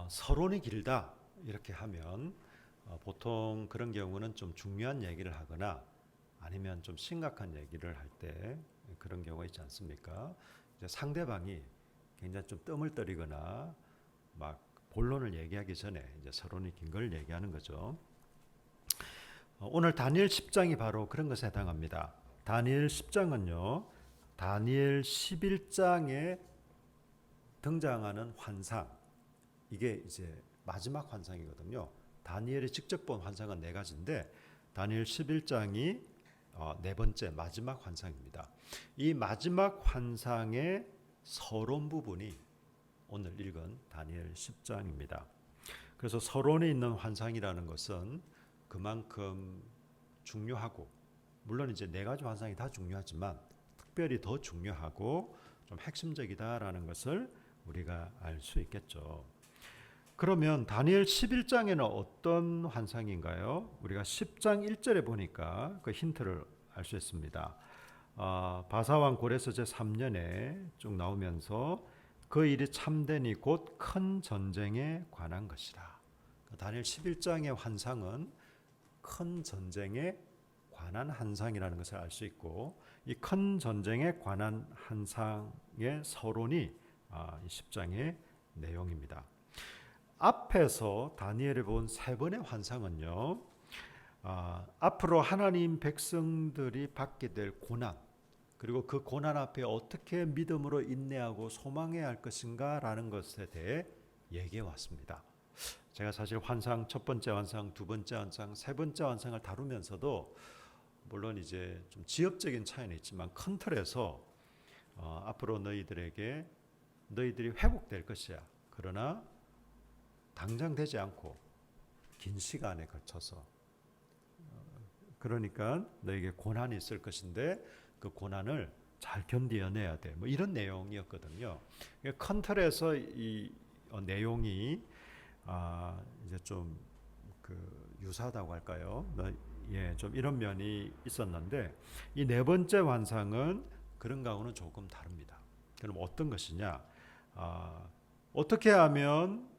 서론이 길다 이렇게 하면 보통 그런 경우는 좀 중요한 얘기를 하거나 아니면 좀 심각한 얘기를 할 때 그런 경우가 있지 않습니까? 이제 상대방이 굉장히 좀 뜸을 들이거나 막 본론을 얘기하기 전에 이제 서론이 긴 걸 얘기하는 거죠. 오늘 다니엘 10장이 바로 그런 것에 해당합니다. 다니엘 10장은요. 다니엘 11장에 등장하는 환상, 이게 이제 마지막 환상이거든요. 다니엘이 직접 본 환상은 네 가지인데 다니엘 11장이 네 번째 마지막 환상입니다. 이 마지막 환상의 서론 부분이 오늘 읽은 다니엘 10장입니다. 그래서 서론에 있는 환상이라는 것은 그만큼 중요하고, 물론 이제 네 가지 환상이 다 중요하지만 특별히 더 중요하고 좀 핵심적이다라는 것을 우리가 알 수 있겠죠. 그러면 다니엘 11장에는 어떤 환상인가요? 우리가 10장 1절에 보니까 그 힌트를 알 수 있습니다. 바사왕 고레스 제3년에 쭉 나오면서 그 일이 참되니 곧 큰 전쟁에 관한 것이다. 다니엘 11장의 환상은 큰 전쟁에 관한 환상이라는 것을 알 수 있고, 이 큰 전쟁에 관한 환상의 서론이 이 10장의 내용입니다. 앞에서 다니엘이 본 세 번의 환상은요, 앞으로 하나님 백성들이 받게 될 고난, 그리고 그 고난 앞에 어떻게 믿음으로 인내하고 소망해야 할 것인가 라는 것에 대해 얘기해 왔습니다. 제가 사실 환상, 첫 번째 환상, 두 번째 환상, 세 번째 환상을 다루면서도 물론 이제 좀 지엽적인 차이는 있지만 큰 틀에서 앞으로 너희들이 회복될 것이야. 그러나 당장 되지 않고 긴 시간에 걸쳐서, 그러니까 너에게 고난이 있을 것인데 그 고난을 잘 견디어내야 돼. 뭐 이런 내용이었거든요. 큰 틀에서 이 내용이 이제 좀 유사하다고 할까요? 좀 이런 면이 있었는데 이 네 번째 환상은 그런 거하고는 조금 다릅니다. 그럼 어떤 것이냐? 어떻게 하면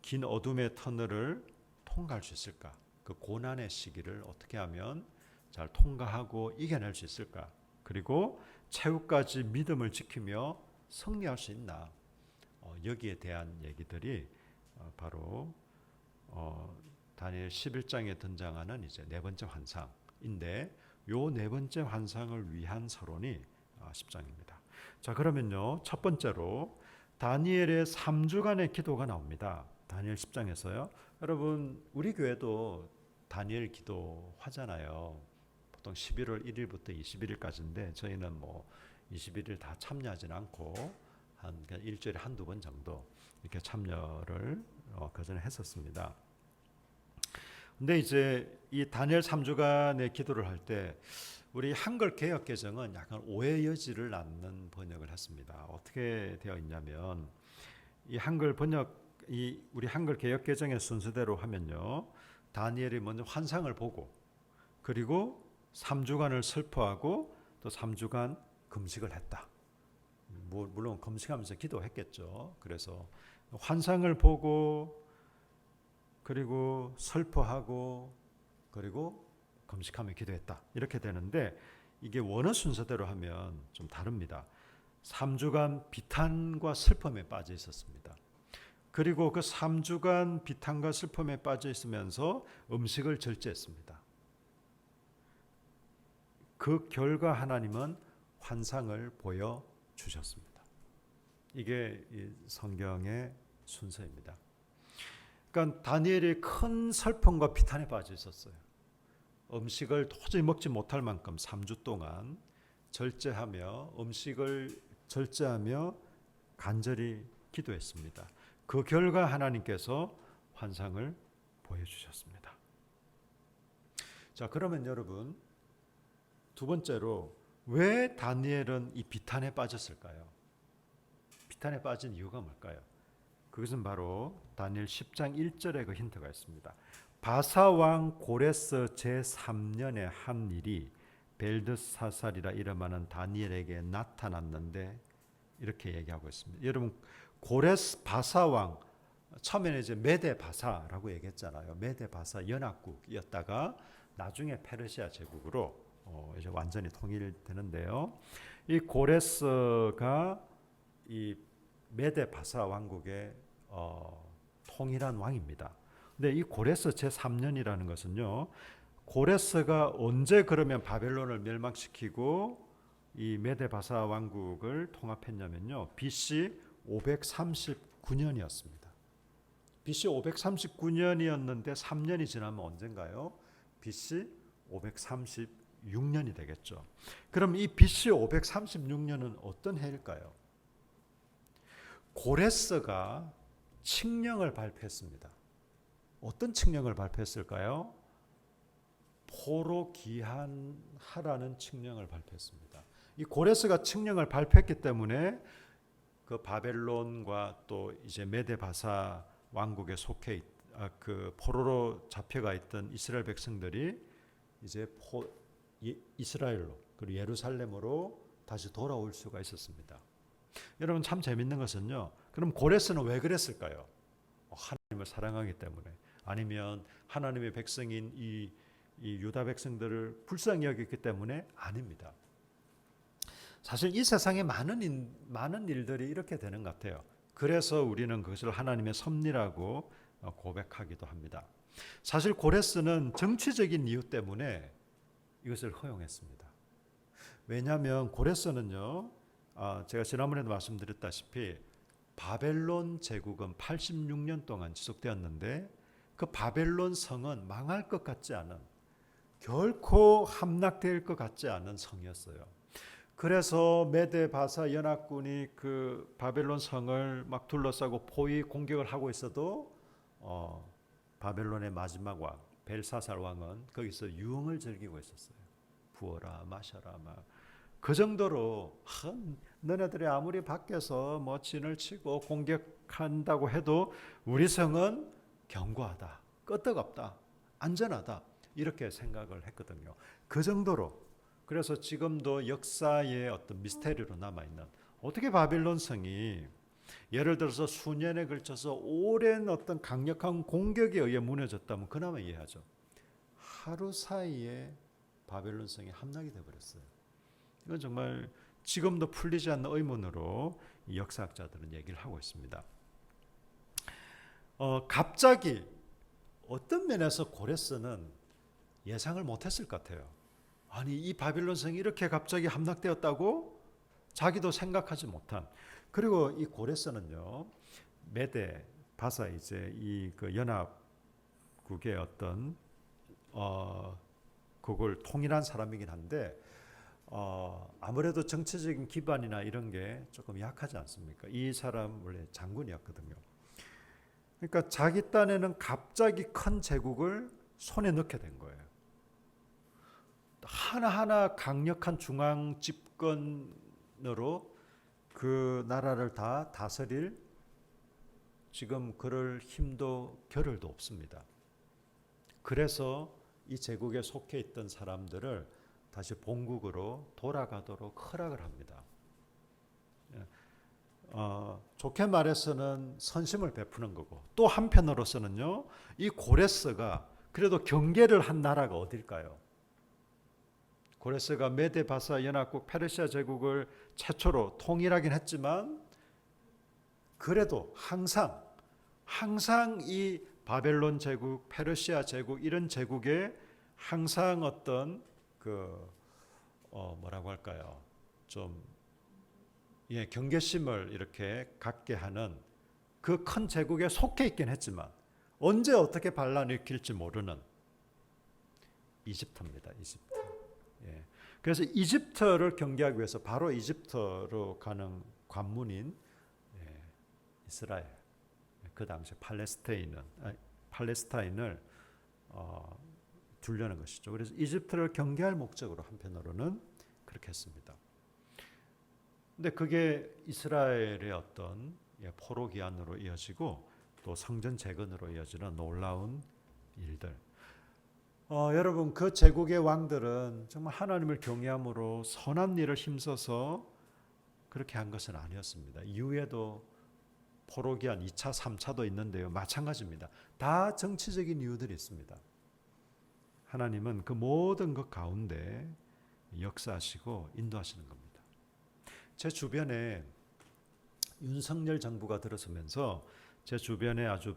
긴 어둠의 터널을 통과할 수 있을까? 그 고난의 시기를 어떻게 하면 잘 통과하고 이겨낼 수 있을까? 그리고 최후까지 믿음을 지키며 승리할 수 있나? 여기에 대한 얘기들이 바로 다니엘 11장에 등장하는 이제 네 번째 환상인데, 요 네 번째 환상을 위한 서론이 10장입니다. 자, 그러면요, 첫 번째로 다니엘의 3주간의 기도가 나옵니다. 다니엘 10장에서요. 여러분, 우리 교회도 다니엘 기도 하잖아요. 보통 11월 1일부터 21일까지인데 저희는 뭐 21일 다 참여하진 않고 한 일주일에 한두 번 정도 이렇게 참여를 그전에 했었습니다. 근데 이제 이 다니엘 3주간의 기도를 할 때 우리 한글 개역 개정은 약간 오해 여지를 낳는 번역을 했습니다. 어떻게 되어 있냐면 이 한글 번역, 우리 한글 개역 개정의 순서대로 하면요, 다니엘이 먼저 환상을 보고 그리고 3주간을 슬퍼하고 또 3주간 금식을 했다. 물론 금식하면서 기도했겠죠. 그래서 환상을 보고 그리고 슬퍼하고 그리고 금식하며 기도했다. 이렇게 되는데 이게 원어 순서대로 하면 좀 다릅니다. 3주간 비탄과 슬픔에 빠져 있었습니다. 그리고 그 3주간 비탄과 슬픔에 빠져 있으면서 음식을 절제했습니다. 그 결과 하나님은 환상을 보여주셨습니다. 이게 성경의 순서입니다. 그러니까 다니엘이 큰 슬픔과 비탄에 빠져 있었어요. 음식을 도저히 먹지 못할 만큼 3주 동안 절제하며 음식을 절제하며 간절히 기도했습니다. 그 결과 하나님께서 환상을 보여주셨습니다. 자, 그러면 여러분, 두 번째로 왜 다니엘은 이 비탄에 빠졌을까요? 비탄에 빠진 이유가 뭘까요? 그것은 바로 다니엘 10장 1절에 그 힌트가 있습니다. 바사왕 고레스 제3년의 한 일이 벨드사살이라 이름하는 다니엘에게 나타났는데, 이렇게 얘기하고 있습니다. 여러분, 바사왕 처음에는 이제 메데 바사라고 얘기했잖아요. 메데 바사 연합국이었다가 나중에 페르시아 제국으로 이제 완전히 통일되는데요. 이 고레스가 이 메데 바사 왕국의 통일한 왕입니다. 근데 이 고레스 제3년이라는 것은요. 고레스가 언제 그러면 바벨론을 멸망시키고 이 메데 바사 왕국을 통합했냐면요. BC 539년이었습니다. BC 539년이었는데 3년이 지나면 언젠가요? BC 536년이 되겠죠. 그럼 이 BC 536년은 어떤 해일까요? 고레스가 칙령을 발표했습니다. 어떤 칙령을 발표했을까요? 포로 귀환하라는 칙령을 발표했습니다. 이 고레스가 칙령을 발표했기 때문에 그 바벨론과 또 이제 메데 바사 왕국에 속해 그 포로로 잡혀가 있던 이스라엘 백성들이 이제 이스라엘로 그리고 예루살렘으로 다시 돌아올 수가 있었습니다. 여러분 참 재밌는 것은요. 그럼 고레스는 왜 그랬을까요? 하나님을 사랑하기 때문에 아니면 하나님의 백성인 이 유다 백성들을 불쌍히 여겼기 때문에 아닙니다. 사실 이 세상에 많은 일들이 이렇게 되는 것 같아요. 그래서 우리는 그것을 하나님의 섭리라고 고백하기도 합니다. 사실 고레스는 정치적인 이유 때문에 이것을 허용했습니다. 왜냐하면 고레스는요, 제가 지난번에도 말씀드렸다시피 바벨론 제국은 86년 동안 지속되었는데 그 바벨론 성은 망할 것 같지 않은, 결코 함락될 것 같지 않은 성이었어요. 그래서 메데 바사 연합군이 그 바벨론 성을 막 둘러싸고 포위 공격을 하고 있어도 바벨론의 마지막 왕 벨사살 왕은 거기서 유흥을 즐기고 있었어요. 부어라 마셔라 막. 그 정도로 너네들이 아무리 밖에서 뭐 진을 치고 공격한다고 해도 우리 성은 견고하다, 끄떡없다, 안전하다 이렇게 생각을 했거든요. 그 정도로. 그래서 지금도 역사의 어떤 미스테리로 남아있는, 어떻게 바벨론 성이 예를 들어서 수년에 걸쳐서 오랜 어떤 강력한 공격에 의해 무너졌다면 그나마 이해하죠. 하루 사이에 바벨론 성이 함락이 되어버렸어요. 이건 정말 지금도 풀리지 않는 의문으로 역사학자들은 얘기를 하고 있습니다. 갑자기 어떤 면에서 고레스는 예상을 못했을 것 같아요. 아니 이 바빌론 성이 이렇게 갑자기 함락되었다고 자기도 생각하지 못한. 그리고 이 고레스는요 메데 바사 이제 이 그 연합국의 어떤 그걸 통일한 사람이긴 한데 아무래도 정치적인 기반이나 이런 게 조금 약하지 않습니까? 이 사람 원래 장군이었거든요. 그러니까 자기 딴에는 갑자기 큰 제국을 손에 넣게 된 거예요. 하나하나 강력한 중앙 집권으로 그 나라를 다 다스릴 지금 그럴 힘도 겨를도 없습니다. 그래서 이 제국에 속해 있던 사람들을 다시 본국으로 돌아가도록 허락을 합니다. 좋게 말해서는 선심을 베푸는 거고, 또 한편으로서는요, 이 고레스가 그래도 경계를 한 나라가 어딜까요? 고레스가 메데 바사 연합국 페르시아 제국을 최초로 통일하긴 했지만 그래도 항상 이 바벨론 제국, 페르시아 제국 이런 제국에 항상 어떤 뭐라고 할까요? 좀 경계심을 이렇게 갖게 하는 그 큰 제국에 속해 있긴 했지만 언제 어떻게 반란일으킬지 모르는 이집트입니다. 이집트. 그래서 이집트를 경계하기 위해서 바로 이집트로 가는 관문인 이스라엘, 그 당시 팔레스타인을 두려는 것이죠. 그래서 이집트를 경계할 목적으로 한편으로는 그렇게 했습니다. 근데 그게 이스라엘의 어떤 포로 기한으로 이어지고 또 성전 재건으로 이어지는 놀라운 일들. 여러분 그 제국의 왕들은 정말 하나님을 경외함으로 선한 일을 힘써서 그렇게 한 것은 아니었습니다. 이후에도 포로 기한 2차, 3차도 있는데요. 마찬가지입니다. 다 정치적인 이유들이 있습니다. 하나님은 그 모든 것 가운데 역사하시고 인도하시는 겁니다. 제 주변에 윤석열 정부가 들어서면서 제 주변에 아주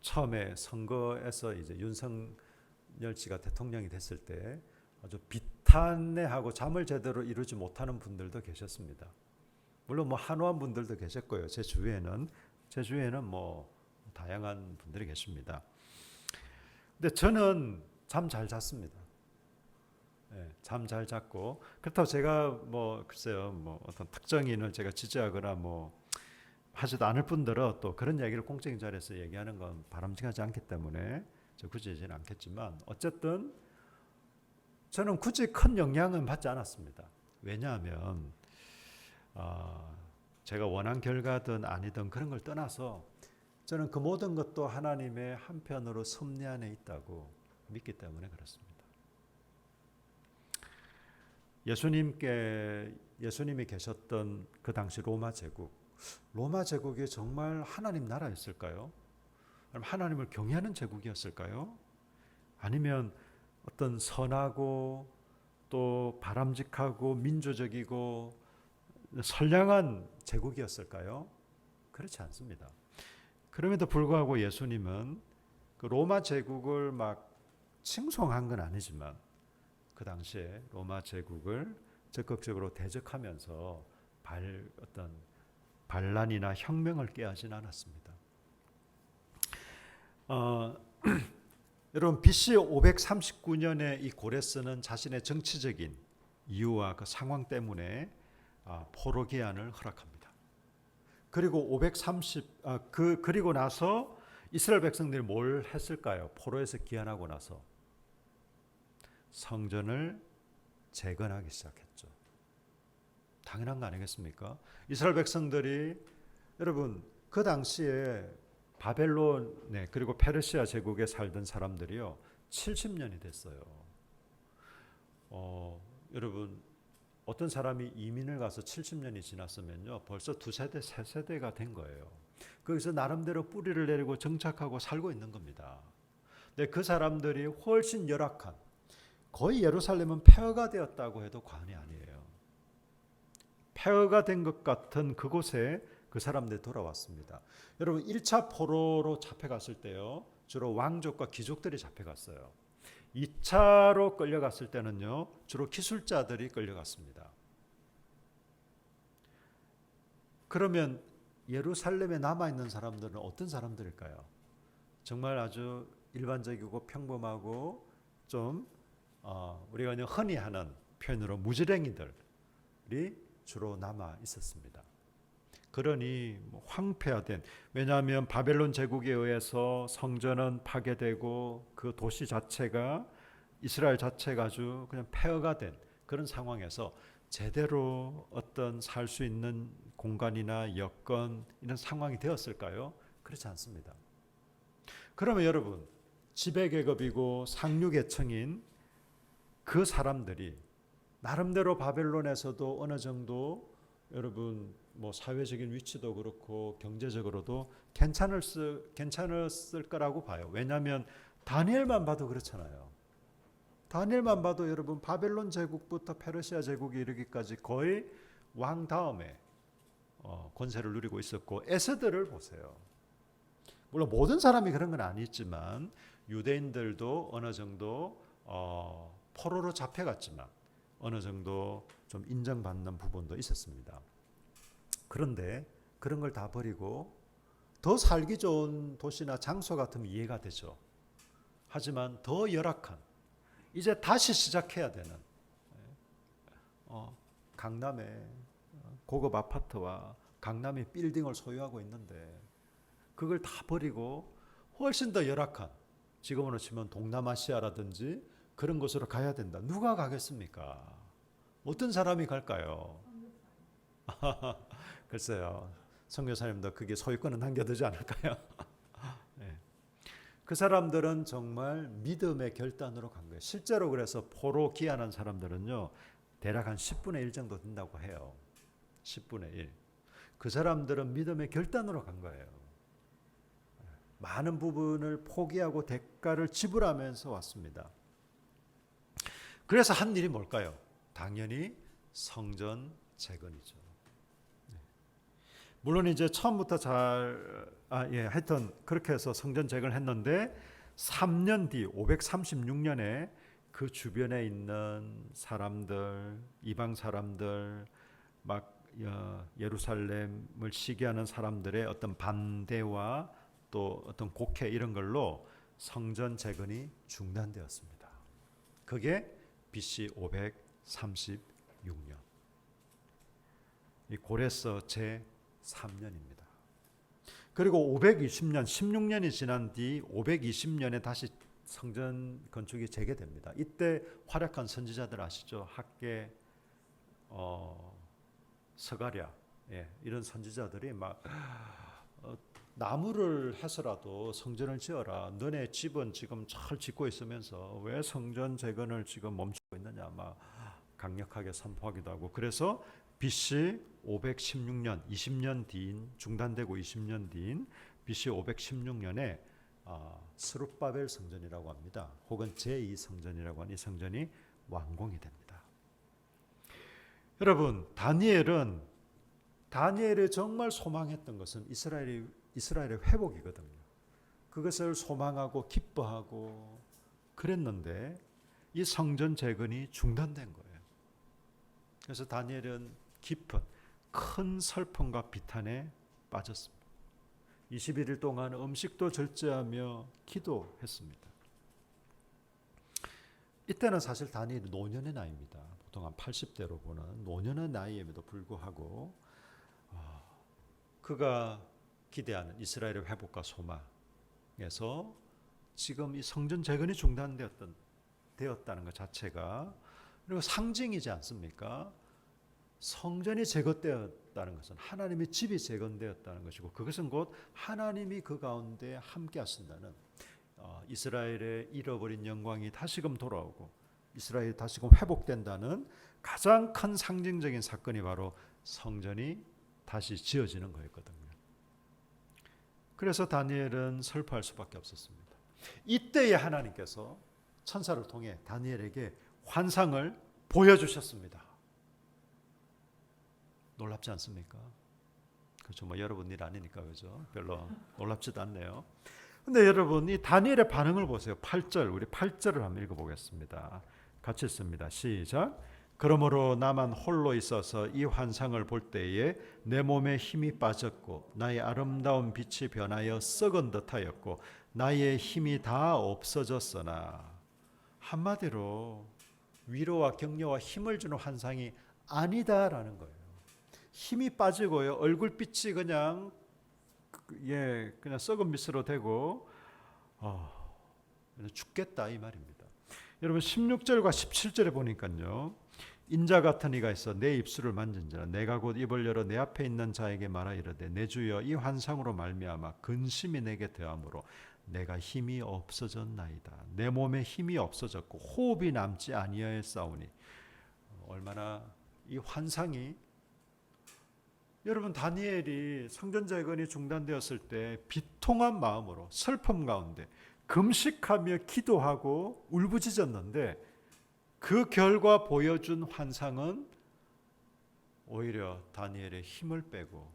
처음에 선거에서 이제 윤석열 씨가 대통령이 됐을 때 아주 비탄해하고 잠을 제대로 이루지 못하는 분들도 계셨습니다. 물론 뭐 한호한 분들도 계셨고요. 제 주위에는 뭐 다양한 분들이 계십니다. 근데 저는 잠 잘 잤습니다. 잠 잘 잤고 그렇다고 제가 뭐 글쎄요 뭐 어떤 특정인을 제가 지지하거나 뭐 하지도 않을 뿐더러 또 그런 얘기를 공적인 자리에서 얘기하는 건 바람직하지 않기 때문에 저 굳이 하지는 않겠지만 어쨌든 저는 굳이 큰 영향은 받지 않았습니다. 왜냐하면 제가 원한 결과든 아니든 그런 걸 떠나서 저는 그 모든 것도 하나님의 한편으로 섭리 안에 있다고 믿기 때문에 그렇습니다. 예수님이 계셨던 그 당시 로마 제국이 정말 하나님 나라였을까요? 아니면 하나님을 경외하는 제국이었을까요? 아니면 어떤 선하고 또 바람직하고 민주적이고 선량한 제국이었을까요? 그렇지 않습니다. 그럼에도 불구하고 예수님은 그 로마 제국을 막 칭송한 건 아니지만 그 당시에 로마 제국을 적극적으로 대적하면서 어떤 반란이나 혁명을 꾀하진 않았습니다. 여러분 BC 539년에 이 고레스는 자신의 정치적인 이유와 그 상황 때문에 포로 기한을 허락합니다. 그리고 그리고 나서 이스라엘 백성들이 뭘 했을까요? 포로에서 귀환하고 나서 성전을 재건하기 시작했죠. 당연한 거 아니겠습니까? 이스라엘 백성들이 여러분 그 당시에 바벨론에 그리고 페르시아 제국에 살던 사람들이요 70년이 됐어요. 여러분 어떤 사람이 이민을 가서 70년이 지났으면요 벌써 2세대, 3세대가 된 거예요. 거기서 나름대로 뿌리를 내리고 정착하고 살고 있는 겁니다. 근데 그 사람들이 훨씬 열악한 거의 예루살렘은 폐허가 되었다고 해도 과언이 아니에요. 폐허가 된 것 같은 그곳에 그 사람들이 돌아왔습니다. 여러분 1차 포로로 잡혀갔을 때요 주로 왕족과 귀족들이 잡혀갔어요. 2차로 끌려갔을 때는요 주로 기술자들이 끌려갔습니다. 그러면 예루살렘에 남아있는 사람들은 어떤 사람들일까요? 정말 아주 일반적이고 평범하고 좀 우리가 그냥 흔히 하는 표현으로 무지랭이들이 주로 남아 있었습니다. 그러니 황폐화된, 왜냐하면 바벨론 제국에 의해서 성전은 파괴되고 그 도시 자체가 이스라엘 자체가 아주 그냥 폐허가 된 그런 상황에서 제대로 어떤 살 수 있는 공간이나 여건 이런 상황이 되었을까요? 그렇지 않습니다. 그러면 여러분 지배계급이고 상류계층인 그 사람들이 나름대로 바벨론에서도 어느 정도 여러분 뭐 사회적인 위치도 그렇고 경제적으로도 괜찮았을 거라고 봐요. 왜냐하면 다니엘만 봐도 그렇잖아요. 다니엘만 봐도 여러분 바벨론 제국부터 페르시아 제국이 이르기까지 거의 왕 다음에 권세를 누리고 있었고 에스더를 보세요. 물론 모든 사람이 그런 건 아니지만 유대인들도 어느 정도 포로로 잡혀갔지만 어느 정도 좀 인정받는 부분도 있었습니다. 그런데 그런 걸 다 버리고 더 살기 좋은 도시나 장소 같으면 이해가 되죠. 하지만 더 열악한 이제 다시 시작해야 되는 강남에 고급 아파트와 강남의 빌딩을 소유하고 있는데 그걸 다 버리고 훨씬 더 열악한 지금으로 치면 동남아시아라든지 그런 곳으로 가야 된다. 누가 가겠습니까? 어떤 사람이 갈까요? 글쎄요. 선교사님도 그게 소유권은 남겨두지 않을까요? 네. 그 사람들은 정말 믿음의 결단으로 간 거예요. 실제로 그래서 포로 귀환한 사람들은요. 대략 한 10분의 1 정도 된다고 해요. 10분의 1. 그 사람들은 믿음의 결단으로 간 거예요. 많은 부분을 포기하고 대가를 지불하면서 왔습니다. 그래서 한 일이 뭘까요? 당연히 성전 재건이죠. 물론 이제 처음부터 하여튼 그렇게 해서 성전 재건을 했는데 3년 뒤 536년에 그 주변에 있는 사람들, 이방 사람들, 막 예루살렘을 시기하는 사람들의 어떤 반대와 또 어떤 곡해 이런 걸로 성전 재건이 중단되었습니다. 그게 BC 536년. 이 고레서 제 3년입니다. 그리고 520년, 16년이 지난 뒤 520년에 다시 성전 건축이 재개됩니다. 이때 활약한 선지자들 아시죠? 학개, 서가랴, 이런 선지자들이 막 나무를 해서라도 성전을 지어라. 너네 집은 지금 잘 짓고 있으면서 왜 성전 재건을 지금 멈추고 있느냐, 막 강력하게 선포하기도 하고. 그래서 BC 516년, 20년 뒤인, 중단되고 20년 뒤인 BC 516년에 스룹바벨 성전이라고 합니다. 혹은 제2성전이라고 하는 이 성전이 완공이 됩니다. 여러분, 다니엘이 정말 소망했던 것은 이스라엘의 회복이거든요. 그것을 소망하고 기뻐하고 그랬는데 이 성전 재건이 중단된 거예요. 그래서 다니엘은 깊은 큰 슬픔과 비탄에 빠졌습니다. 21일 동안 음식도 절제하며 기도했습니다. 이때는 사실 다니엘이 노년의 나이입니다. 보통 한 80대로 보는 노년의 나이임에도 불구하고 그가 기대하는 이스라엘의 회복과 소망에서 지금 이 성전 재건이 중단되었다는 것 자체가, 그리고 상징이지 않습니까? 성전이 재건되었다는 것은 하나님의 집이 재건되었다는 것이고, 그것은 곧 하나님이 그 가운데 함께 하신다는, 이스라엘의 잃어버린 영광이 다시금 돌아오고 이스라엘이 다시금 회복된다는 가장 큰 상징적인 사건이 바로 성전이 다시 지어지는 거였거든요. 그래서 다니엘은 슬퍼할 수밖에 없었습니다. 이때에 하나님께서 천사를 통해 다니엘에게 환상을 보여주셨습니다. 놀랍지 않습니까? 그렇죠. 뭐 여러분 일 아니니까 그죠? 별로 놀랍지도 않네요. 근데 여러분 이 다니엘의 반응을 보세요. 8절, 우리 8절을 한번 읽어보겠습니다. 같이 읽습니다. 시작. 그러므로 나만 홀로 있어서 이 환상을 볼 때에 내 몸에 힘이 빠졌고 나의 아름다운 빛이 변하여 썩은 듯하였고 나의 힘이 다 없어졌으나, 한마디로 위로와 격려와 힘을 주는 환상이 아니다라는 거예요. 힘이 빠지고요, 얼굴빛이 그냥 썩은 빛으로 되고 죽겠다 이 말입니다. 여러분 16절과 17절에 보니까요, 인자 같은 이가 있어 내 입술을 만진지라 내가 곧 입을 열어 내 앞에 있는 자에게 말하 이르되 내 주여 이 환상으로 말미암아 근심이 내게 더함으로 내가 힘이 없어졌나이다. 내 몸에 힘이 없어졌고 호흡이 남지 아니하였사오니. 얼마나 이 환상이, 여러분 다니엘이 성전 재건이 중단되었을 때 비통한 마음으로 슬픔 가운데 금식하며 기도하고 울부짖었는데, 그 결과 보여준 환상은 오히려 다니엘의 힘을 빼고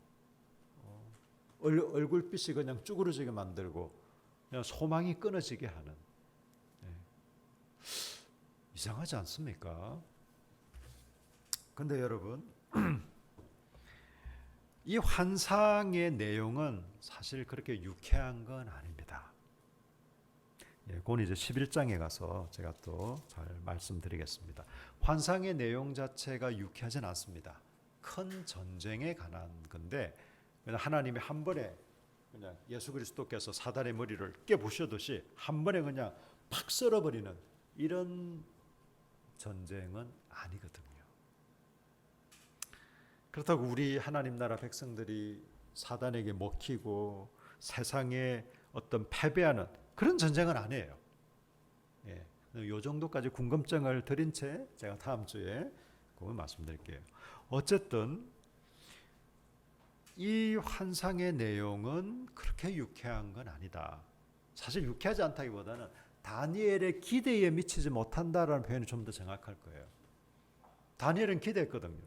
얼굴빛이 그냥 쭈그러지게 만들고 그냥 소망이 끊어지게 하는, 이상하지 않습니까? 근데 여러분 이 환상의 내용은 사실 그렇게 유쾌한 건 아닙니다. 그건 이제 11장에 가서 제가 또 잘 말씀드리겠습니다. 환상의 내용 자체가 유쾌하진 않습니다. 큰 전쟁에 관한 건데, 하나님이 한 번에 그냥 예수 그리스도께서 사단의 머리를 깨부셔듯이 한 번에 그냥 팍 썰어버리는 이런 전쟁은 아니거든요. 그렇다고 우리 하나님 나라 백성들이 사단에게 먹히고 세상에 어떤 패배하는 그런 전쟁은 아니에요. 이 정도까지 궁금증을 드린 채 제가 다음 주에 그걸 말씀드릴게요. 어쨌든 이 환상의 내용은 그렇게 유쾌한 건 아니다. 사실 유쾌하지 않다기보다는 다니엘의 기대에 미치지 못한다라는 표현이 좀 더 정확할 거예요. 다니엘은 기대했거든요.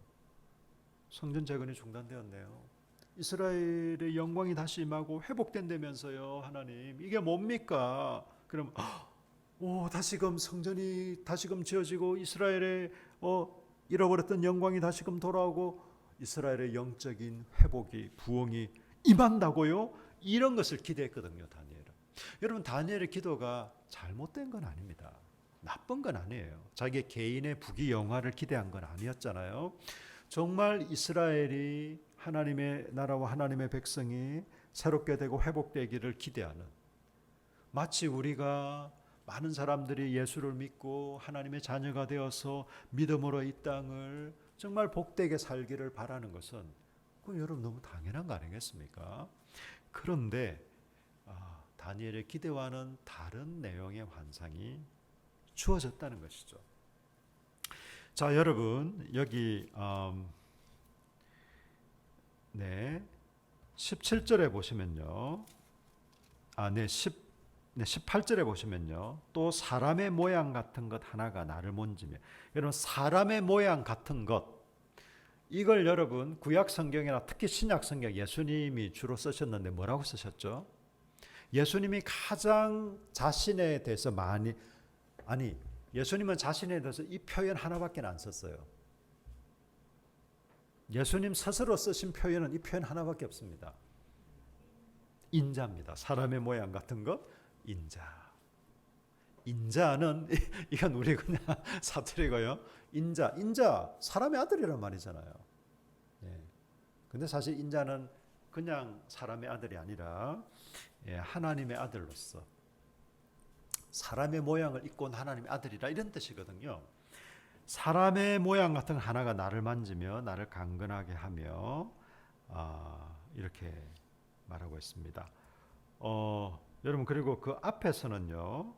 성전 재건이 중단되었네요. 이스라엘의 영광이 다시 임하고 회복된다면서요, 하나님. 이게 뭡니까? 그럼 다시금 성전이 다시금 지어지고 이스라엘의 잃어버렸던 영광이 다시금 돌아오고 이스라엘의 영적인 회복이 부흥이 임한다고요? 이런 것을 기대했거든요, 다니엘은. 여러분, 다니엘의 기도가 잘못된 건 아닙니다. 나쁜 건 아니에요. 자기 개인의 부귀영화를 기대한 건 아니었잖아요. 정말 이스라엘이 하나님의 나라와 하나님의 백성이 새롭게 되고 회복되기를 기대하는, 마치 우리가 많은 사람들이 예수를 믿고 하나님의 자녀가 되어서 믿음으로 이 땅을 정말 복되게 살기를 바라는 것은 그건 여러분 너무 당연한 거 아니겠습니까? 그런데 다니엘의 기대와는 다른 내용의 환상이 주어졌다는 것이죠. 자, 여러분 여기 17절에 보시면요. 18절에 보시면요. 또 사람의 모양 같은 것 하나가 나를 만지며. 여러분, 사람의 모양 같은 것, 이걸 여러분 구약 성경이나 특히 신약 성경 예수님이 주로 쓰셨는데 뭐라고 쓰셨죠? 예수님이 가장 자신에 대해서 예수님은 자신에 대해서 이 표현 하나밖에 안 썼어요. 예수님 스스로 쓰신 표현은 이 표현 하나밖에 없습니다. 인자입니다. 사람의 모양 같은 것, 인자. 인자는 이건 우리 그냥 사투리고요. 인자 사람의 아들이란 말이잖아요. 근데 사실 인자는 그냥 사람의 아들이 아니라 하나님의 아들로서 사람의 모양을 입고 온 하나님의 아들이라 이런 뜻이거든요. 사람의 모양 같은 하나가 나를 만지며 나를 강건하게 하며 이렇게 말하고 있습니다. 여러분, 그리고 그 앞에서는요.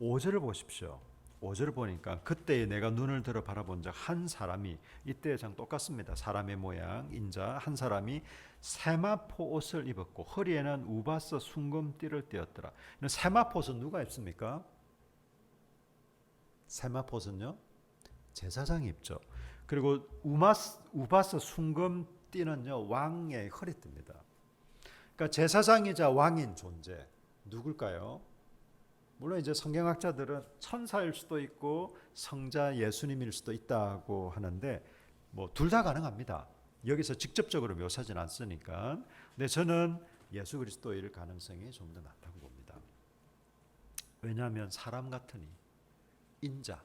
5절을 보십시오. 5절을 보니까 그때에 내가 눈을 들어 바라본 적 한 사람이, 이때의 장 똑같습니다. 사람의 모양 인자 한 사람이 세마포 옷을 입었고 허리에는 우바스 순금띠를 띠었더라. 세마포는 누가 입습니까? 세마포는요, 제사장이 입죠. 그리고 우바스 순금띠는요, 왕의 허리띠입니다. 그러니까 제사장이자 왕인 존재 누굴까요? 물론 이제 성경학자들은 천사일 수도 있고 성자 예수님일 수도 있다고 하는데 뭐 둘 다 가능합니다. 여기서 직접적으로 묘사하지는 않으니까. 근데 저는 예수 그리스도일 가능성이 좀 더 낮다고 봅니다. 왜냐하면 사람 같으니, 인자,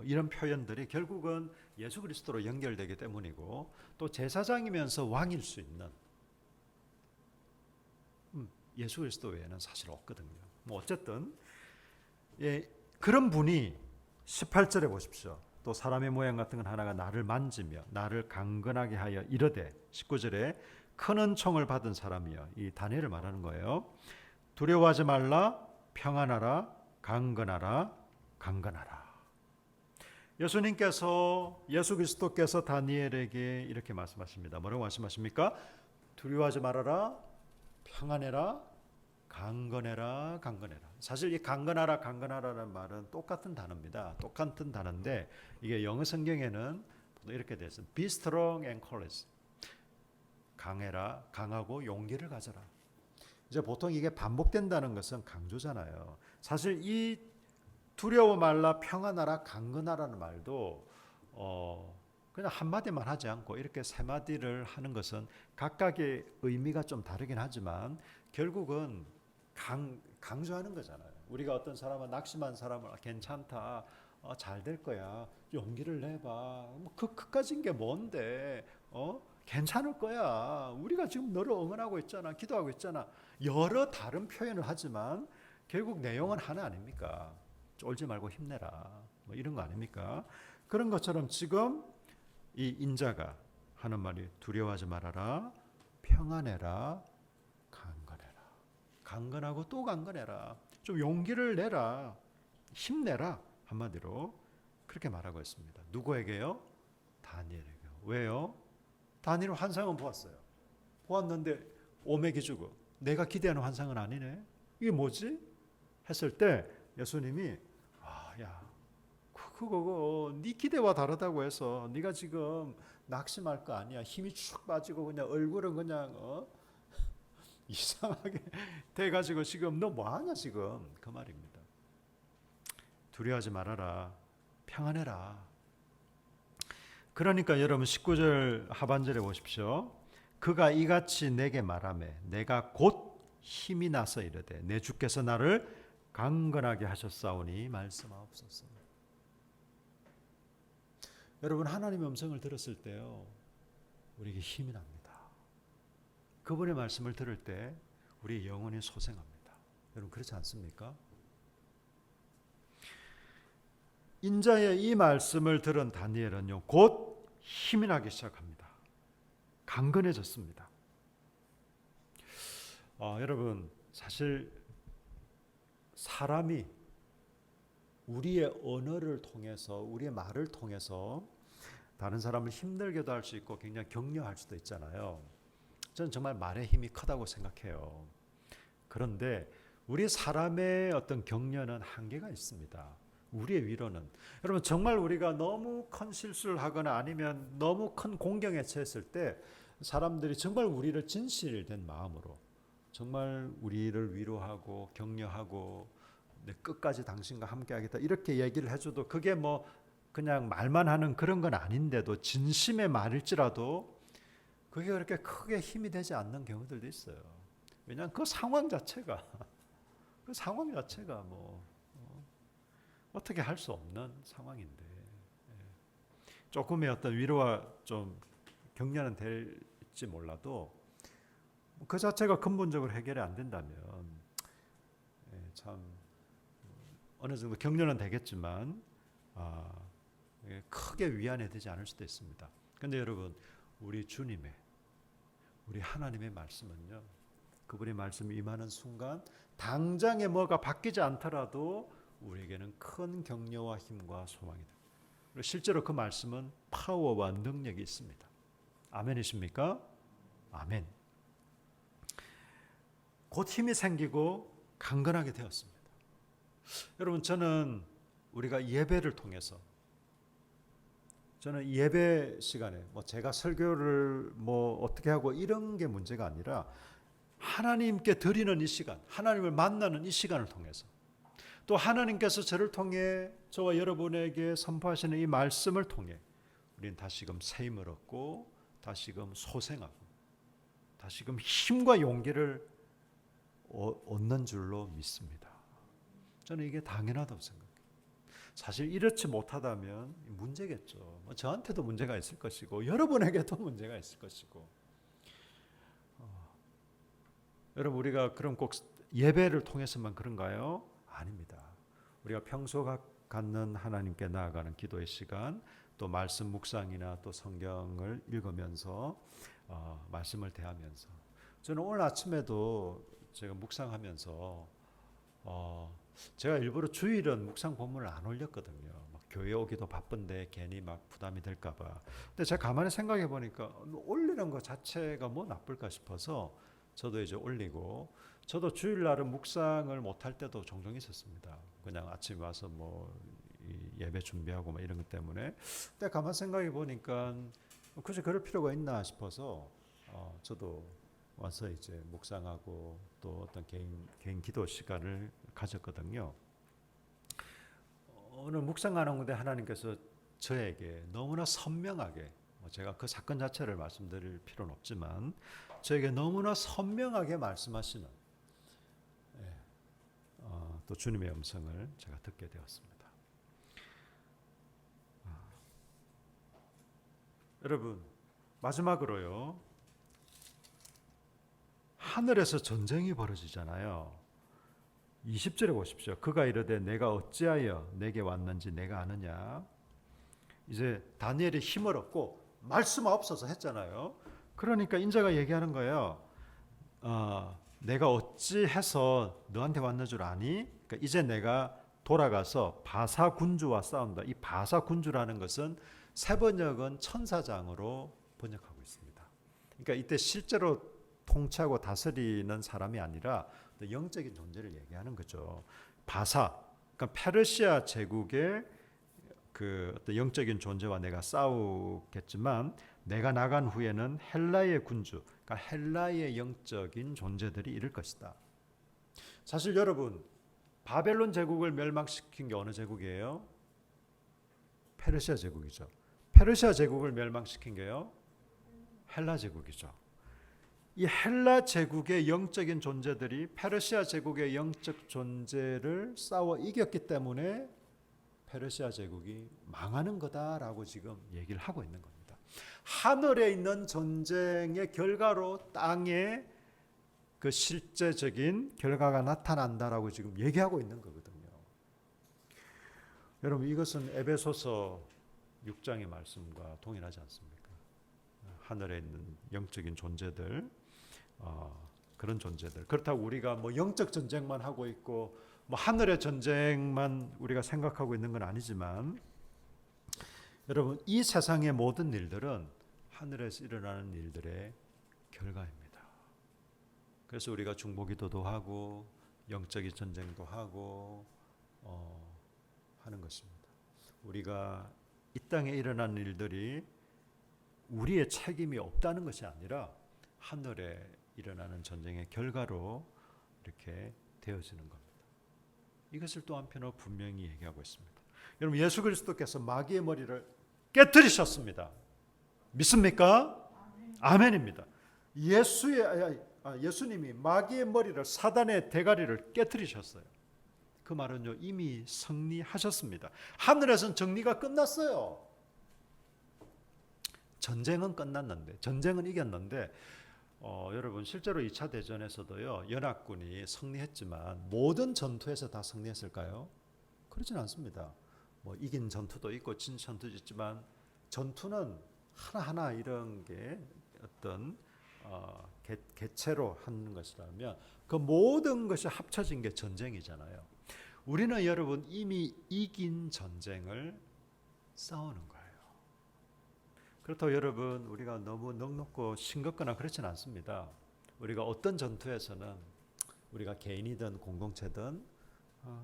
이런 표현들이 결국은 예수 그리스도로 연결되기 때문이고, 또 제사장이면서 왕일 수 있는 예수 그리스도 외에는 사실 없거든요. 뭐 어쨌든 그런 분이 18절에 보십시오. 또 사람의 모양 같은 건 하나가 나를 만지며 나를 강건하게 하여 이르되, 19절에 큰 은총을 받은 사람이여, 이 다니엘을 말하는 거예요. 두려워하지 말라, 평안하라, 강건하라, 강건하라. 예수 그리스도께서 다니엘에게 이렇게 말씀하십니다. 뭐라고 말씀하십니까? 두려워하지 말아라, 평안해라, 강건해라, 강건해라. 사실 이 강건하라, 강건하라는 말은 똑같은 단어입니다. 똑같은 단어인데 이게 영어 성경에는 이렇게 되어 있어요. Be strong and courage. 강해라, 강하고 용기를 가져라. 이제 보통 이게 반복된다는 것은 강조잖아요. 사실 이 두려워 말라, 평안하라, 강건하라는 말도 그냥 한마디만 하지 않고 이렇게 세 마디를 하는 것은 각각의 의미가 좀 다르긴 하지만 결국은 강조하는 거잖아요. 우리가 어떤 사람은 낙심한 사람을 괜찮다, 잘 될 거야, 용기를 내봐, 그 끝까지인 게 뭔데, 괜찮을 거야, 우리가 지금 너를 응원하고 있잖아, 기도하고 있잖아, 여러 다른 표현을 하지만 결국 내용은 하나 아닙니까? 쫄지 말고 힘내라, 뭐 이런 거 아닙니까? 그런 것처럼 지금 이 인자가 하는 말이 두려워하지 말아라, 평안해라, 강건해라. 강건하고 또 강건해라. 좀 용기를 내라, 힘내라. 한마디로 그렇게 말하고 있습니다. 누구에게요? 다니엘에게. 왜요? 다니엘은 환상은 보았어요. 보았는데 오매기주고 내가 기대하는 환상은 아니네. 이게 뭐지? 했을 때 예수님이 야, 그거 네 기대와 다르다고 해서 네가 지금 낙심할 거 아니야. 힘이 축 빠지고 그냥 얼굴은 그냥 이상하게 돼가지고 지금 너 뭐하냐 지금 그 말입니다. 두려워하지 말아라. 평안해라. 그러니까 여러분 19절 하반절에 보십시오. 그가 이같이 내게 말하매 내가 곧 힘이 나서 이르되 내 주께서 나를 강건하게 하셨사오니 말씀하옵소서. 여러분 하나님의 음성을 들었을 때요 우리에게 힘이 납니다. 그분의 말씀을 들을 때 우리 영혼이 소생합니다. 여러분 그렇지 않습니까? 인자의 이 말씀을 들은 다니엘은요 곧 힘이 나기 시작합니다. 강건해졌습니다. 여러분 사실 사람이 우리의 언어를 통해서 우리의 말을 통해서 다른 사람을 힘들게도 할 수 있고 굉장히 격려할 수도 있잖아요. 저는 정말 말의 힘이 크다고 생각해요. 그런데 우리 사람의 어떤 격려는 한계가 있습니다. 우리의 위로는 여러분 정말 우리가 너무 큰 실수를 하거나 아니면 너무 큰 공경에 처했을 때 사람들이 정말 우리를 진실된 마음으로 정말 우리를 위로하고 격려하고 내 끝까지 당신과 함께하겠다 이렇게 얘기를 해줘도 그게 뭐 그냥 말만 하는 그런 건 아닌데도 진심의 말일지라도 그게 그렇게 크게 힘이 되지 않는 경우들도 있어요. 왜냐하면 그 상황 자체가 뭐 어떻게 할 수 없는 상황인데 조금의 어떤 위로와 좀 격려는 될지 몰라도 그 자체가 근본적으로 해결이 안 된다면 참 어느 정도 격려는 되겠지만 크게 위안이 되지 않을 수도 있습니다. 그런데 여러분 우리 주님의 우리 하나님의 말씀은요 그분의 말씀이 임하는 순간 당장에 뭐가 바뀌지 않더라도 우리에게는 큰 격려와 힘과 소망이 됩니다. 그리고 실제로 그 말씀은 파워와 능력이 있습니다. 아멘이십니까? 아멘. 곧 힘이 생기고 강건하게 되었습니다. 여러분 저는 우리가 예배를 통해서 저는 예배 시간에 뭐 제가 설교를 뭐 어떻게 하고 이런 게 문제가 아니라 하나님께 드리는 이 시간, 하나님을 만나는 이 시간을 통해서 또 하나님께서 저를 통해 저와 여러분에게 선포하시는 이 말씀을 통해 우리는 다시금 새 힘을 얻고 다시금 소생하고 다시금 힘과 용기를 얻는 줄로 믿습니다. 저는 이게 당연하다고 생각해요. 사실 이렇지 못하다면 문제겠죠. 저한테도 문제가 있을 것이고 여러분에게도 문제가 있을 것이고 여러분 우리가 그럼 꼭 예배를 통해서만 그런가요? 아닙니다. 우리가 평소 갖는 하나님께 나아가는 기도의 시간 또 말씀 묵상이나 또 성경을 읽으면서 말씀을 대하면서 저는 오늘 아침에도 제가 묵상하면서 제가 일부러 주일은 묵상 본문을 안 올렸거든요. 막 교회 오기도 바쁜데 괜히 막 부담이 될까봐. 근데 제가 가만히 생각해 보니까 올리는 것 자체가 뭐 나쁠까 싶어서 저도 이제 올리고 저도 주일날은 묵상을 못할 때도 종종 있었습니다. 그냥 아침에 와서 뭐 예배 준비하고 뭐 이런 것 때문에. 근데 가만 생각해 보니까 굳이 그럴 필요가 있나 싶어서 저도 와서 이제 묵상하고 또 어떤 개인 기도 시간을 가졌거든요. 오늘 묵상하는 건데 하나님께서 저에게 너무나 선명하게 제가 그 사건 자체를 말씀드릴 필요는 없지만 저에게 너무나 선명하게 말씀하시는 또 주님의 음성을 제가 듣게 되었습니다. 여러분 마지막으로요. 하늘에서 전쟁이 벌어지잖아요. 20절에 보십시오. 그가 이르되 내가 어찌하여 내게 왔는지 내가 아느냐. 이제 다니엘이 힘을 얻고 말씀하옵소서 했잖아요. 그러니까 인자가 얘기하는 거예요. 내가 어찌해서 너한테 왔는 줄 아니? 그러니까 이제 내가 돌아가서 바사 군주와 싸운다. 이 바사 군주라는 것은 새 번역은 천사장으로 번역하고 있습니다. 그러니까 이때 실제로 통치하고 다스리는 사람이 아니라 영적인 존재를 얘기하는 거죠. 바사, 그러니까 페르시아 제국의 그 어떤 영적인 존재와 내가 싸우겠지만 내가 나간 후에는 헬라의 군주, 그러니까 헬라의 영적인 존재들이 이를 것이다. 사실 여러분, 바벨론 제국을 멸망시킨 게 어느 제국이에요? 페르시아 제국이죠. 페르시아 제국을 멸망시킨 게요, 헬라 제국이죠. 이 헬라 제국의 영적인 존재들이 페르시아 제국의 영적 존재를 싸워 이겼기 때문에 페르시아 제국이 망하는 거다라고 지금 얘기를 하고 있는 겁니다. 하늘에 있는 전쟁의 결과로 땅에 그 실제적인 결과가 나타난다라고 지금 얘기하고 있는 거거든요. 여러분, 이것은 에베소서 6장의 말씀과 동일하지 않습니까? 하늘에 있는 영적인 존재들, 그런 존재들. 그렇다고 우리가 뭐 영적 전쟁만 하고 있고 뭐 하늘의 전쟁만 우리가 생각하고 있는 건 아니지만, 여러분, 이 세상의 모든 일들은 하늘에서 일어나는 일들의 결과입니다. 그래서 우리가 중보기도도 하고 영적인 전쟁도 하고 하는 것입니다. 우리가 이 땅에 일어나는 일들이 우리의 책임이 없다는 것이 아니라 하늘에 일어나는 전쟁의 결과로 이렇게 되어지는 겁니다. 이것을 또 한편으로 분명히 얘기하고 있습니다. 여러분, 예수 그리스도께서 마귀의 머리를 깨뜨리셨습니다. 믿습니까? 아멘입니다. 예수님이 마귀의 머리를, 사단의 대가리를 깨뜨리셨어요. 그 말은요, 이미 승리하셨습니다. 하늘에서는 정리가 끝났어요. 전쟁은 끝났는데, 전쟁은 이겼는데, 여러분, 실제로 2차 대전에서도요, 연합군이 승리했지만 모든 전투에서 다 승리했을까요? 그렇진 않습니다. 뭐 이긴 전투도 있고 진 전투도 있지만, 전투는 하나하나 이런 게 어떤 개체로 하는 것이라면 그 모든 것이 합쳐진 게 전쟁이잖아요. 우리는 여러분 이미 이긴 전쟁을 싸우는 거예요. 그렇다고 여러분, 우리가 너무 넉넉고 싱겁거나 그렇진 않습니다. 우리가 어떤 전투에서는 우리가 개인이든 공동체든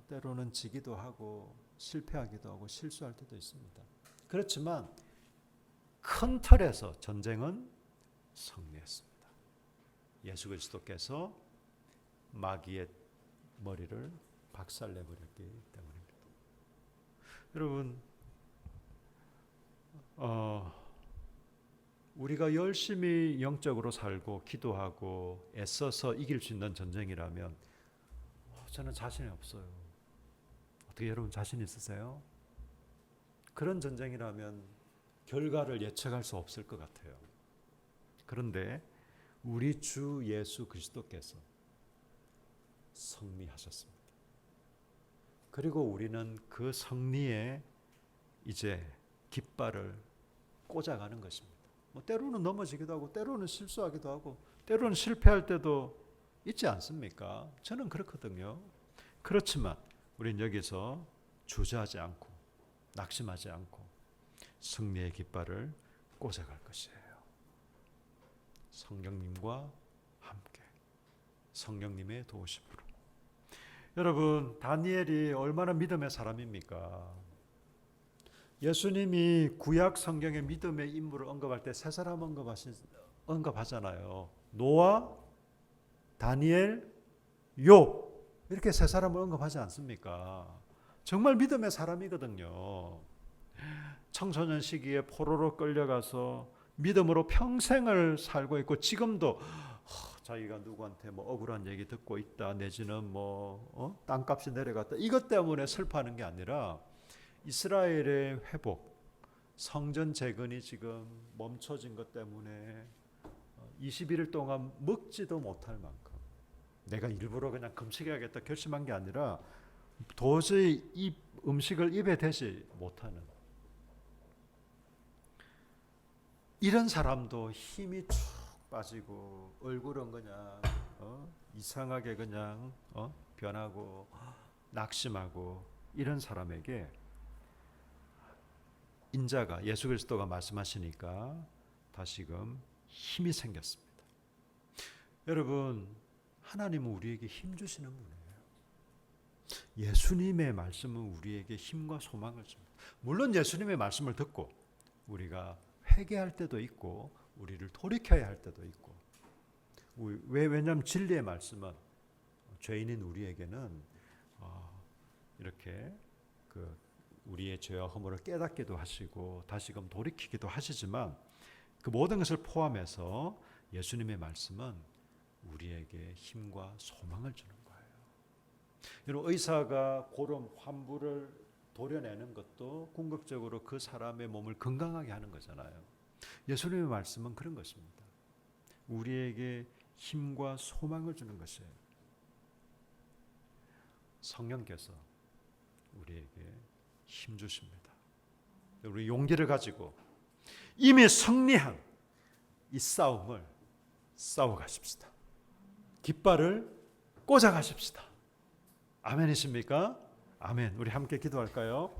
때로는 지기도 하고 실패하기도 하고 실수할 때도 있습니다. 그렇지만 큰 틀에서 전쟁은 승리했습니다. 예수 그리스도께서 마귀의 머리를 박살내버렸기 때문입니다. 여러분, 우리가 열심히 영적으로 살고 기도하고 애써서 이길 수 있는 전쟁이라면 저는 자신이 없어요. 어떻게 여러분 자신 있으세요? 그런 전쟁이라면 결과를 예측할 수 없을 것 같아요. 그런데 우리 주 예수 그리스도께서 승리하셨습니다. 그리고 우리는 그 승리에 이제 깃발을 꽂아가는 것입니다. 뭐 때로는 넘어지기도 하고 때로는 실수하기도 하고 때로는 실패할 때도 있지 않습니까? 저는 그렇거든요. 그렇지만 우리는 여기서 주저하지 않고 낙심하지 않고 승리의 깃발을 꽂아갈 것이에요. 성령님과 함께, 성령님의 도우심으로. 여러분, 다니엘이 얼마나 믿음의 사람입니까? 예수님이 구약 성경의 믿음의 인물을 언급할 때 세 사람 언급하잖아요. 노아, 다니엘, 욥, 이렇게 세 사람을 언급하지 않습니까? 정말 믿음의 사람이거든요. 청소년 시기에 포로로 끌려가서 믿음으로 평생을 살고 있고, 지금도 자기가 누구한테 뭐 억울한 얘기 듣고 있다, 내지는 뭐 땅값이 내려갔다, 이것 때문에 슬퍼하는 게 아니라 이스라엘의 회복, 성전 재건이 지금 멈춰진 것 때문에 21일 동안 먹지도 못할 만큼, 내가 일부러 그냥 금식해야겠다 결심한 게 아니라 도저히 이 음식을 입에 대지 못하는 이런 사람도 힘이 쭉 빠지고 얼굴은 그냥 이상하게 그냥 변하고 낙심하고, 이런 사람에게 인자가 예수 그리스도가 말씀하시니까 다시금 힘이 생겼습니다. 여러분, 하나님은 우리에게 힘 주시는 분이에요. 예수님의 말씀은 우리에게 힘과 소망을 줍니다. 물론 예수님의 말씀을 듣고 우리가 회개할 때도 있고 우리를 돌이켜야 할 때도 있고, 왜냐하면 진리의 말씀은 죄인인 우리에게는 이렇게 우리의 죄와 허물을 깨닫기도 하시고 다시금 돌이키기도 하시지만, 그 모든 것을 포함해서 예수님의 말씀은 우리에게 힘과 소망을 주는 거예요. 여러분, 의사가 고름, 환부를 도려내는 것도 궁극적으로 그 사람의 몸을 건강하게 하는 거잖아요. 예수님의 말씀은 그런 것입니다. 우리에게 힘과 소망을 주는 것이에요. 성령께서 우리에게 힘 주십니다. 우리 용기를 가지고 이미 승리한 이 싸움을 싸워 가십시다. 깃발을 꽂아 가십시다. 아멘이십니까? 아멘. 우리 함께 기도할까요?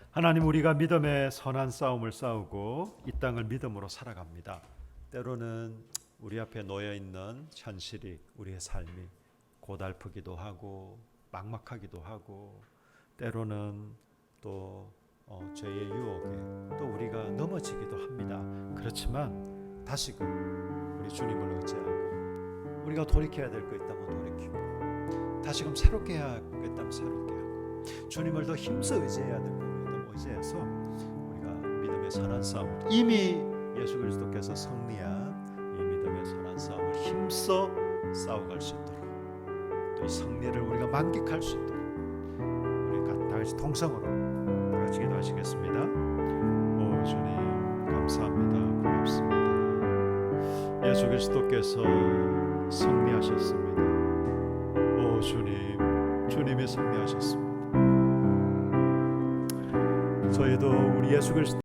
하나님, 우리가 믿음의 선한 싸움을 싸우고 이 땅을 믿음으로 살아갑니다. 때로는 우리 앞에 놓여 있는 현실이, 우리의 삶이 고달프기도 하고 막막하기도 하고, 때로는 또 죄의 유혹에 또 우리가 넘어지기도 합니다. 그렇지만 다시금 우리 주님을 의지하고, 우리가 돌이켜야 될 거 있다면 돌이키고, 다시금 새롭게 해야 할 거 있다면 새롭게 하고, 주님을 더 힘써 의지해야 될 거 있다면 의지해서 우리가 믿음의 선한 싸움을, 이미 예수 그리스도께서 승리한 이 믿음의 선한 싸움을 힘써 싸워갈 수 있도록, 또 이 승리를 우리가 만끽할 수 있도록 우리 다 같이 통성으로 다 같이 기도하시겠습니다. 오 주님, 감사합니다. 고맙습니다. 예수 그리스도께서 승리하셨습니다. 오 주님, 주님이 승리하셨습니다. 저희도 우리 예수 그리스도